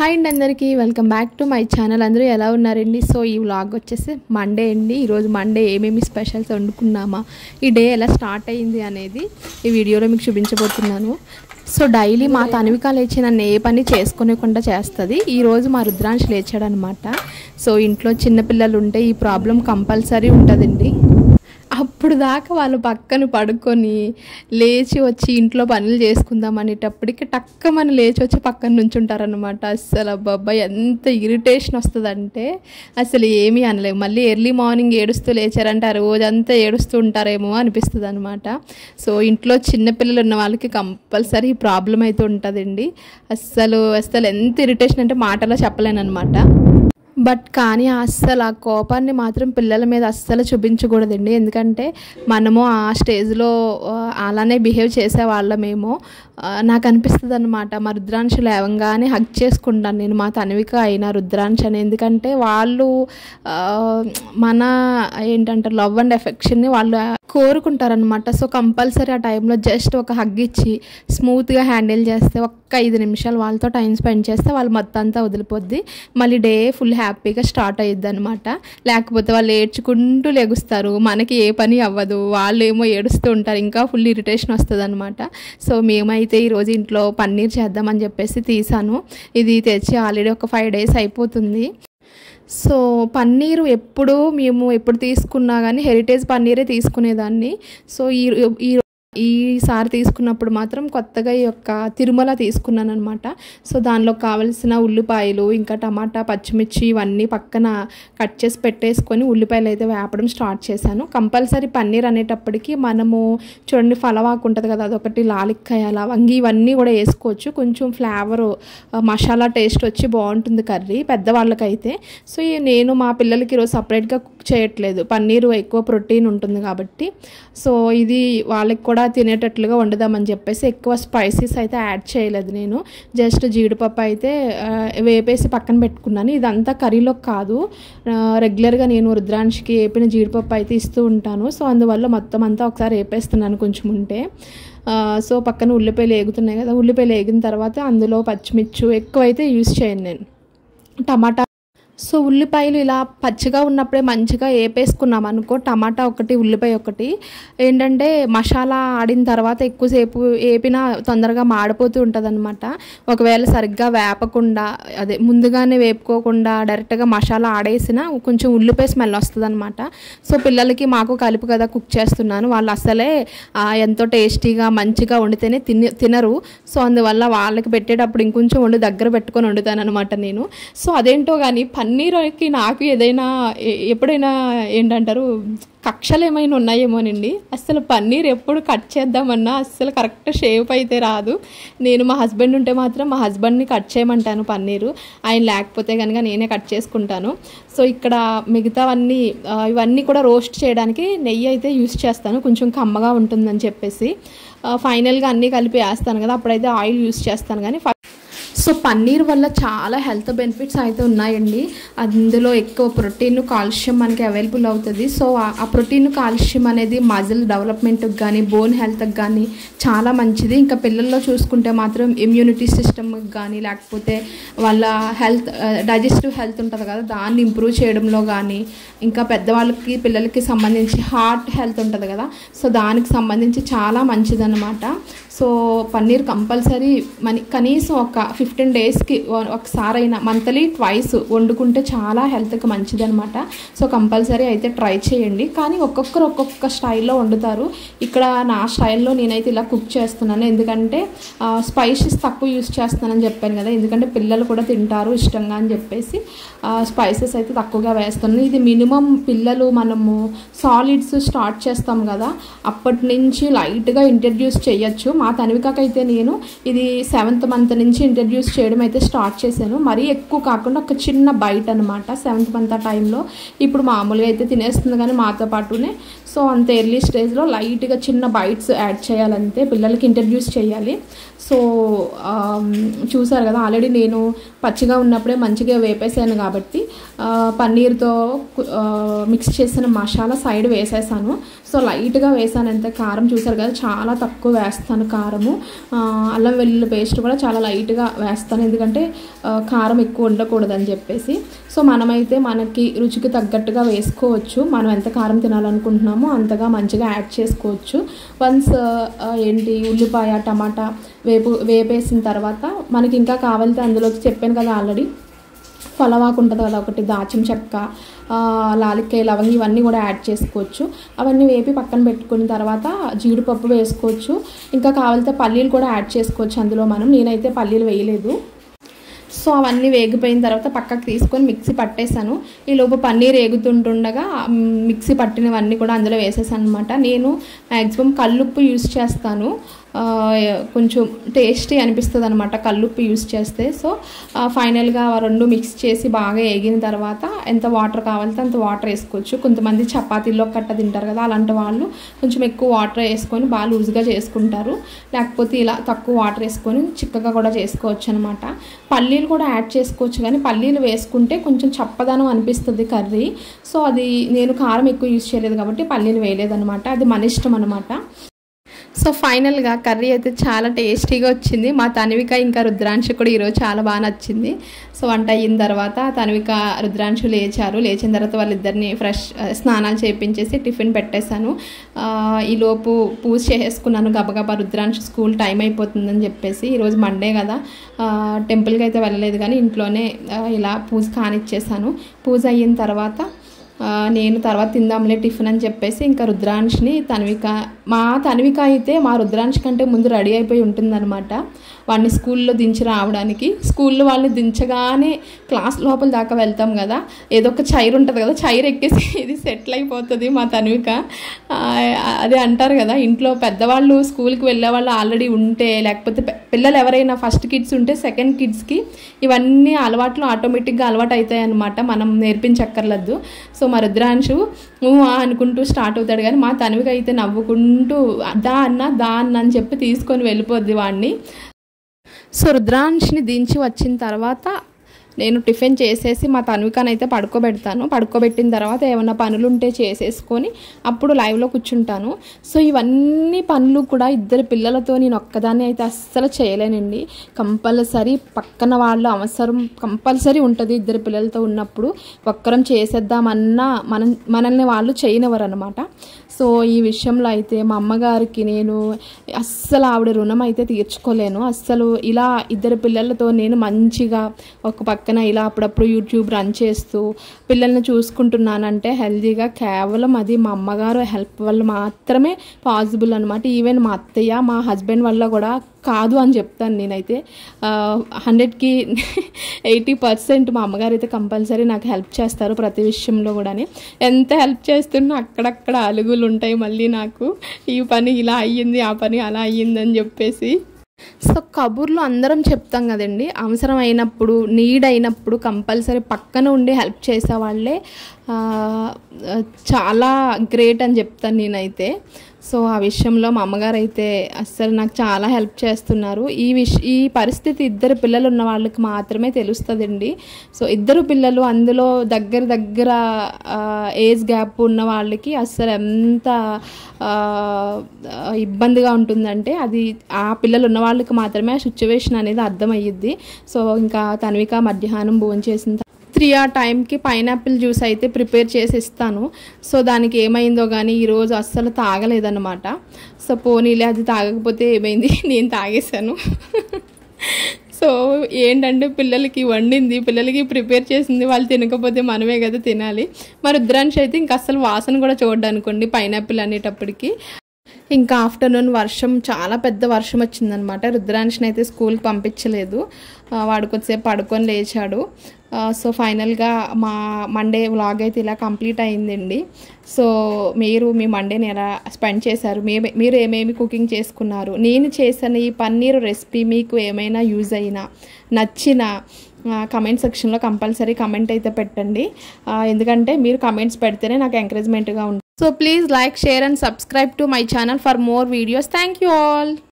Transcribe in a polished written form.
Hi అండి అందరికీ welcome back to my channel. అందరూ ఎలా ఉన్నారండి? సో ఈ వ్లాగ్ వచ్చేసి మండే అండి. ఈరోజు మండే ఏమేమి స్పెషల్స్ వండుకున్నామా, ఈ డే ఎలా స్టార్ట్ అయింది అనేది ఈ వీడియోలో మీకు చూపించబోతున్నాను. సో డైలీ మా తన్విక లేచి నన్ను ఏ పని చేసుకోకుండా చేస్తుంది. ఈరోజు మా రుద్రాంశ్ లేచాడనమాట. సో ఇంట్లో చిన్నపిల్లలు ఉంటే ఈ ప్రాబ్లం కంపల్సరీ ఉంటుందండి. అప్పుడు దాకా వాళ్ళు పక్కన పడుకొని లేచి వచ్చి ఇంట్లో పనులు చేసుకుందాం అనేటప్పటికి టక్కమని లేచి వచ్చి పక్కన నుంచుంటారనమాట. అస్సలు అబ్బాయి ఎంత ఇరిటేషన్ వస్తుందంటే అసలు ఏమీ అనలేము. మళ్ళీ ఎర్లీ మార్నింగ్ ఏడుస్తూ లేచారంటే ఆ రోజంతా ఏడుస్తూ ఉంటారేమో అనిపిస్తుంది అనమాట. సో ఇంట్లో చిన్నపిల్లలు ఉన్న వాళ్ళకి కంపల్సరీ ప్రాబ్లం అయితే ఉంటుందండి. అస్సలు ఎంత ఇరిటేషన్ అంటే మాటలో చెప్పలేను అనమాట. బట్ కానీ అస్సలు ఆ కోపాన్ని మాత్రం పిల్లల మీద అస్సలు చూపించకూడదండి. ఎందుకంటే మనము ఆ స్టేజ్లో అలానే బిహేవ్ చేసేవాళ్ళమేమో నాకు అనిపిస్తుంది అనమాట. మా రుద్రాంశ లేవంగానే హగ్ చేసుకుంటాను నేను, మా తన్విక అయినా రుద్రాంశ అని. ఎందుకంటే వాళ్ళు మన ఏంటంటే లవ్ అండ్ ఎఫెక్షన్ని వాళ్ళు కోరుకుంటారనమాట. సో కంపల్సరీ ఆ టైంలో జస్ట్ ఒక హగ్ ఇచ్చి స్మూత్గా హ్యాండిల్ చేస్తే, ఒక్క 5 నిమిషాలు వాళ్ళతో టైం స్పెండ్ చేస్తే వాళ్ళు మొత్తం అంతా వదిలిపోద్ది. మళ్ళీ డే ఫుల్ హ్యాపీగా స్టార్ట్ అయ్యిద్ది అనమాట. లేకపోతే వాళ్ళు ఏడ్చుకుంటూ లెగుస్తారు, మనకి ఏ పని అవ్వదు, వాళ్ళు ఏమో ఏడుస్తూ ఉంటారు, ఇంకా ఫుల్ ఇరిటేషన్ వస్తుంది అనమాట. సో మేమైతే ఈరోజు ఇంట్లో పన్నీర్ చేద్దామని చెప్పేసి తీసాను. ఇది తెచ్చి ఆల్రెడీ ఒక 5 days అయిపోతుంది. సో పన్నీరు మేము ఎప్పుడు తీసుకున్నా కానీ హెరిటేజ్ పన్నీరే తీసుకునేదాన్ని. సో ఈసారి తీసుకున్నప్పుడు మాత్రం కొత్తగా ఈ యొక్క తిరుమల తీసుకున్నాను అనమాట. సో దానిలో కావలసిన ఉల్లిపాయలు, ఇంకా టమాటా, పచ్చిమిర్చి ఇవన్నీ పక్కన కట్ చేసి పెట్టేసుకొని ఉల్లిపాయలు అయితే వేపడం స్టార్ట్ చేశాను. కంపల్సరీ పన్నీర్ అనేటప్పటికి మనము చూడండి ఫలవాకు ఉంటుంది కదా, అదొకటి, లాలిక్కాయ, లవంగి ఇవన్నీ కూడా వేసుకోవచ్చు. కొంచెం ఫ్లేవరు మసాలా టేస్ట్ వచ్చి బాగుంటుంది కర్రీ పెద్దవాళ్ళకైతే. సో నేను మా పిల్లలకి ఈరోజు సపరేట్గా కుక్ చేయట్లేదు, పన్నీరు ఎక్కువ ప్రోటీన్ ఉంటుంది కాబట్టి. సో ఇది వాళ్ళకి కూడా తినేటట్లుగా వండుదామని చెప్పేసి ఎక్కువ స్పైసెస్ అయితే యాడ్ చేయలేదు నేను. జస్ట్ జీడిపప్పు అయితే వేపేసి పక్కన పెట్టుకున్నాను. ఇదంతా కర్రీలో కాదు, రెగ్యులర్గా నేను రుద్రాంశకి వేపిన జీడిపప్పు అయితే ఇస్తూ ఉంటాను. సో అందువల్ల మొత్తం అంతా ఒకసారి వేపేస్తున్నాను కొంచెం ఉంటే. సో పక్కన ఉల్లిపాయలు వేగుతున్నాయి కదా, ఉల్లిపాయలు వేగిన తర్వాత అందులో పచ్చిమిర్చి ఎక్కువైతే యూజ్ చేయను నేను, టమాటా. సో ఉల్లిపాయలు ఇలా పచ్చిగా ఉన్నప్పుడే మంచిగా వేపేసుకున్నాం అనుకో, టమాటా ఒకటి, ఉల్లిపాయ ఒకటి, ఏంటంటే మసాలా ఆడిన తర్వాత ఎక్కువసేపు వేపినా తొందరగా మాడిపోతూ ఉంటుంది అనమాట. ఒకవేళ సరిగ్గా వేపకుండా, అదే ముందుగానే వేపుకోకుండా డైరెక్ట్గా మసాలా ఆడేసినా కొంచెం ఉల్లిపాయ స్మెల్ వస్తుంది అనమాట. సో పిల్లలకి మాకు కలిపి కదా కుక్ చేస్తున్నాను, వాళ్ళు అసలే ఎంతో టేస్టీగా మంచిగా వండితేనే తినరు. సో అందువల్ల వాళ్ళకి పెట్టేటప్పుడు ఇంకొంచెం వండి దగ్గర పెట్టుకొని వండుతాను అనమాట నేను. సో అదేంటో కానీ పన్నీర్కి నాకు ఎప్పుడైనా ఏంటంటారు కక్షలు ఏమైనా ఉన్నాయేమోనండి. అసలు పన్నీర్ ఎప్పుడు కట్ చేద్దామన్నా అస్సలు కరెక్ట్ షేప్ అయితే రాదు. నేను మా హస్బెండ్ ఉంటే మాత్రం మా హస్బెండ్ని కట్ చేయమంటాను పన్నీరు, ఆయన లేకపోతే కనుక నేనే కట్ చేసుకుంటాను. సో ఇక్కడ ఇవన్నీ కూడా రోస్ట్ చేయడానికి నెయ్యి అయితే యూస్ చేస్తాను, కొంచెం కమ్మగా ఉంటుందని చెప్పేసి. ఫైనల్గా అన్నీ కలిపి వేస్తాను కదా, అప్పుడైతే ఆయిల్ యూస్ చేస్తాను. కానీ సో పన్నీర్ వల్ల చాలా హెల్త్ బెనిఫిట్స్ అయితే ఉన్నాయండి. అందులో ఎక్కువ ప్రోటీన్, కాల్షియం మనకి అవైలబుల్ అవుతుంది. సో ఆ ప్రోటీన్, కాల్షియం అనేది మజిల్ డెవలప్మెంట్కి కానీ బోన్ హెల్త్కి కానీ చాలా మంచిది. ఇంకా పిల్లల్లో చూసుకుంటే మాత్రం ఇమ్యూనిటీ సిస్టమ్కి కానీ, లేకపోతే వాళ్ళ డైజెస్టివ్ హెల్త్ ఉంటుంది కదా, దాన్ని ఇంప్రూవ్ చేయడంలో కానీ, ఇంకా పెద్దవాళ్ళకి పిల్లలకి సంబంధించి హార్ట్ హెల్త్ ఉంటుంది కదా, సో దానికి సంబంధించి చాలా మంచిదన్నమాట. సో పన్నీర్ కంపల్సరీ కనీసం ఒక 15 daysకి ఒకసారైనా, మంత్లీ ట్వైస్ వండుకుంటే చాలా హెల్త్కి మంచిది అనమాట. సో కంపల్సరీ అయితే ట్రై చేయండి. కానీ ఒక్కొక్కరు ఒక్కొక్క స్టైల్లో వండుతారు. ఇక్కడ నా స్టైల్లో నేనైతే ఇలా కుక్ చేస్తున్నాను, ఎందుకంటే స్పైసెస్ తక్కువ యూస్ చేస్తున్నానని చెప్పాను కదా, ఎందుకంటే పిల్లలు కూడా తింటారు ఇష్టంగా అని చెప్పేసి స్పైసెస్ అయితే తక్కువగా వేస్తున్నాను. ఇది మినిమం పిల్లలు మనము సాలిడ్స్ స్టార్ట్ చేస్తాం కదా, అప్పటి నుంచి లైట్గా ఇంట్రడ్యూస్ చేయొచ్చు. మా తన్వికకైతే నేను ఇది 7th month నుంచి ఇంట్రడ్యూస్ చేయడం అయితే స్టార్ట్ చేశాను. మరీ ఎక్కువ కాకుండా ఒక చిన్న బైట్ అనమాట 7th month ఆ టైంలో. ఇప్పుడు మామూలుగా అయితే తినేస్తుంది కానీ మాతో పాటునే. సో అంత ఎర్లీ స్టేజ్లో లైట్గా చిన్న బైట్స్ యాడ్ చేయాలంతే, పిల్లలకి ఇంట్రడ్యూస్ చేయాలి. సో చూసారు కదా, ఆల్రెడీ నేను పచ్చిగా ఉన్నప్పుడే మంచిగా వేపేసాను కాబట్టి పన్నీర్తో మిక్స్ చేసిన మసాలా సైడ్ వేసేసాను. సో లైట్గా వేసాను అంతే. కారం చూసారు కదా, చాలా తక్కువ వేస్తాను కారము. అల్లం వెల్లుల్లి పేస్ట్ కూడా చాలా లైట్గా వేస్తాను, ఎందుకంటే కారం ఎక్కువ ఉండకూడదని చెప్పేసి. సో మనమైతే మనకి రుచికి తగ్గట్టుగా వేసుకోవచ్చు, మనం ఎంత కారం తినాలనుకుంటున్నామో అంతగా మంచిగా యాడ్ చేసుకోవచ్చు. వన్స్ ఉల్లిపాయ టమాటా వేపేసిన తర్వాత మనకి ఇంకా కావాలంటే అందులోకి చెప్పాను కదా ఆల్రెడీ, ఫలవాకు ఉంటుంది కదా ఒకటి, దాల్చిన చెక్క, లాలిక్కాయ, లవంగి ఇవన్నీ కూడా యాడ్ చేసుకోవచ్చు. అవన్నీ వేపి పక్కన పెట్టుకున్న తర్వాత జీడిపప్పు వేసుకోవచ్చు. ఇంకా కావాలంటే పల్లీలు కూడా యాడ్ చేసుకోవచ్చు అందులో నేనైతే పల్లీలు వేయలేదు. సో అవన్నీ వేగిపోయిన తర్వాత పక్కకు తీసుకొని మిక్సీ పట్టేశాను. ఈలోపు పన్నీర్ వేగుతుంటుండగా మిక్సీ పట్టినవన్నీ కూడా అందులో వేసేసాను అనమాట. నేను మ్యాక్సిమం కల్లుప్పు యూస్ చేస్తాను, కొంచెం టేస్టీ అనిపిస్తుంది అనమాట కల్లుప్పు యూస్ చేస్తే. సో ఫైనల్గా రెండు మిక్స్ చేసి బాగా వేగిన తర్వాత ఎంత వాటర్ కావాలంటే అంత వాటర్ వేసుకోవచ్చు. కొంతమంది చపాతీల్లో కట్ట తింటారు కదా, అలాంటి వాళ్ళు కొంచెం ఎక్కువ వాటర్ వేసుకొని బాగా లూజ్గా చేసుకుంటారు, లేకపోతే ఇలా తక్కువ వాటర్ వేసుకొని చిక్కగా కూడా చేసుకోవచ్చు అనమాట. పల్లీలు కూడా యాడ్ చేసుకోవచ్చు, కానీ పల్లీలు వేసుకుంటే కొంచెం చప్పదనం అనిపిస్తుంది కర్రీ. సో అది నేను కారం ఎక్కువ యూజ్ చేయలేదు కాబట్టి పల్లీలు వేయలేదనమాట, అది మన ఇష్టం అనమాట. సో ఫైనల్గా కర్రీ అయితే చాలా టేస్టీగా వచ్చింది. మా తన్విక ఇంకా రుద్రాంశు కూడా ఈరోజు చాలా బాగా నచ్చింది. సో వంట అయిన తర్వాత తన్విక రుద్రాంశు లేచిన తర్వాత వాళ్ళిద్దరిని ఫ్రెష్ స్నానాలు చేయించేసి టిఫిన్ పెట్టేశాను. ఈలోపు పూజ చేసుకున్నాను గబగబా, రుద్రాంశు స్కూల్ టైం అయిపోతుందని చెప్పేసి. ఈరోజు మండే కదా, టెంపుల్కి అయితే వెళ్ళలేదు, కానీ ఇంట్లోనే ఇలా పూజ కానిచ్చేసాను. పూజ అయిన తర్వాత నేను తర్వాత తిందాంలే టిఫిన్ అని చెప్పేసి ఇంకా రుద్రాంష్ని మా తన్విక అయితే మా రుద్రాంష్ కంటే ముందు రెడీ అయిపోయి ఉంటుందన్నమాట. వాడిని స్కూల్లో దించి రావడానికి, స్కూల్లో వాళ్ళని దించగానే క్లాస్ లోపల దాకా వెళ్తాం కదా, ఏదో ఒక చైర్ ఉంటుంది కదా, చైర్ ఎక్కేసి ఇది సెటిల్ అయిపోతుంది మా తన్విక. అదే అంటారు కదా, ఇంట్లో పెద్దవాళ్ళు స్కూల్కి వెళ్ళే వాళ్ళు ఆల్రెడీ ఉంటే, లేకపోతే పిల్లలు ఎవరైనా ఫస్ట్ కిడ్స్ ఉంటే సెకండ్ కిడ్స్కి ఇవన్నీ అలవాట్లు ఆటోమేటిక్గా అలవాటు అవుతాయి అన్నమాట, మనం నేర్పించక్కర్లేదు. సో మా రుద్రాంశు అనుకుంటూ స్టార్ట్ అవుతాడు, కానీ మా తన్విక అయితే నవ్వుకుంటూ దా అన్న అని చెప్పి తీసుకొని వెళ్ళిపోద్ది వాడిని. సో రుద్రాంష్ని దించి వచ్చిన తర్వాత నేను టిఫిన్ చేసేసి మా తన్వికనైతే పడుకోబెట్టిన తర్వాత ఏమైనా పనులు ఉంటే చేసేసుకొని అప్పుడు లైవ్లో కూర్చుంటాను. సో ఇవన్నీ పనులు కూడా ఇద్దరు పిల్లలతో నేను ఒక్కదాన్ని అయితే అస్సలు చేయలేనండి. కంపల్సరీ పక్కన వాళ్ళ అవసరం కంపల్సరీ ఉంటుంది. ఇద్దరు పిల్లలతో ఉన్నప్పుడు ఒక్కరం చేసేద్దామన్నా మనల్ని వాళ్ళు చేయనివ్వరు అనమాట. సో ఈ విషయంలో అయితే మా అమ్మగారికి నేను అస్సలు ఆవిడ రుణం అయితే తీర్చుకోలేను. అస్సలు ఇలా ఇద్దరు పిల్లలతో నేను మంచిగా ఒక పక్కన ఇలా అప్పుడప్పుడు యూట్యూబ్ రన్ చేస్తూ పిల్లల్ని చూసుకుంటున్నానంటే హెల్తీగా కేవలం అది మా అమ్మగారు హెల్ప్ వల్ల మాత్రమే పాసిబుల్ అనమాట. ఈవెన్ మా అత్తయ్య మా హస్బెండ్ వల్ల కూడా కాదు అని చెప్తాను నేనైతే. 100కి 80% మా అమ్మగారు అయితే కంపల్సరీ నాకు హెల్ప్ చేస్తారు ప్రతి విషయంలో కూడా. ఎంత హెల్ప్ చేస్తున్నా అక్కడక్కడ అలుగులు ఉంటాయి మళ్ళీ నాకు, ఈ పని ఇలా అయ్యింది, ఆ పని అలా అయ్యిందని చెప్పేసి. సో కబుర్లు అందరం చెప్తాం కదండి, అవసరం అయినప్పుడు నీడ్ అయినప్పుడు కంపల్సరీ పక్కన ఉండి హెల్ప్ చేసేవాళ్ళే చాలా గ్రేట్ అని చెప్తాను నేనైతే. సో ఆ విషయంలో మా అమ్మగారు అయితే అస్సలు నాకు చాలా హెల్ప్ చేస్తున్నారు. ఈ పరిస్థితి ఇద్దరు పిల్లలు ఉన్న వాళ్ళకి మాత్రమే తెలుస్తుందండి. సో ఇద్దరు పిల్లలు అందులో దగ్గర ఏజ్ గ్యాప్ ఉన్న వాళ్ళకి అస్సలు ఎంత ఇబ్బందిగా ఉంటుందంటే అది ఆ పిల్లలు ఉన్న వాళ్ళకి మాత్రమే ఆ సిచ్యువేషన్ అనేది అర్థమయ్యిద్ది. సో ఇంకా తన్విక మధ్యాహ్నం భోంచేసిన 3 ఆ టైంకి పైనాపిల్ జ్యూస్ అయితే ప్రిపేర్ చేసి ఇస్తాను. సో దానికి ఏమైందో కానీ ఈరోజు అస్సలు తాగలేదన్నమాట. సో పోనీలే అది తాగకపోతే ఏమైంది, నేను తాగేశాను. సో ఏంటంటే పిల్లలకి వండింది, పిల్లలకి ప్రిపేర్ చేసింది వాళ్ళు తినకపోతే మనమే కదా తినాలి. మరి రుద్రాంశ్ అయితే ఇంకా అస్సలు వాసన కూడా చూడడానుకోండి పైనాపిల్ అనేటప్పటికి. ఇంకా ఆఫ్టర్నూన్ చాలా పెద్ద వర్షం వచ్చిందనమాట. రుద్రాంష్ని అయితే స్కూల్కి పంపించలేదు, వాడు కొద్దిసేపు పడుకొని లేచాడు. సో ఫైనల్గా మా మండే వ్లాగ్ అయితే ఇలా కంప్లీట్ అయిందండి. సో మీరు మీ మండేని ఎలా స్పెండ్ చేశారు, మీరు ఏమేమి కుకింగ్ చేసుకున్నారు, నేను చేసిన ఈ పన్నీర్ రెసిపీ మీకు ఏమైనా యూజ్ అయినా నచ్చిన కమెంట్ సెక్షన్లో కంపల్సరీ కమెంట్ అయితే పెట్టండి. ఎందుకంటే మీరు కమెంట్స్ పెడితేనే నాకు ఎంకరేజ్మెంట్గా ఉంటుంది. So please like, share and subscribe to my channel for more videos. Thank you all.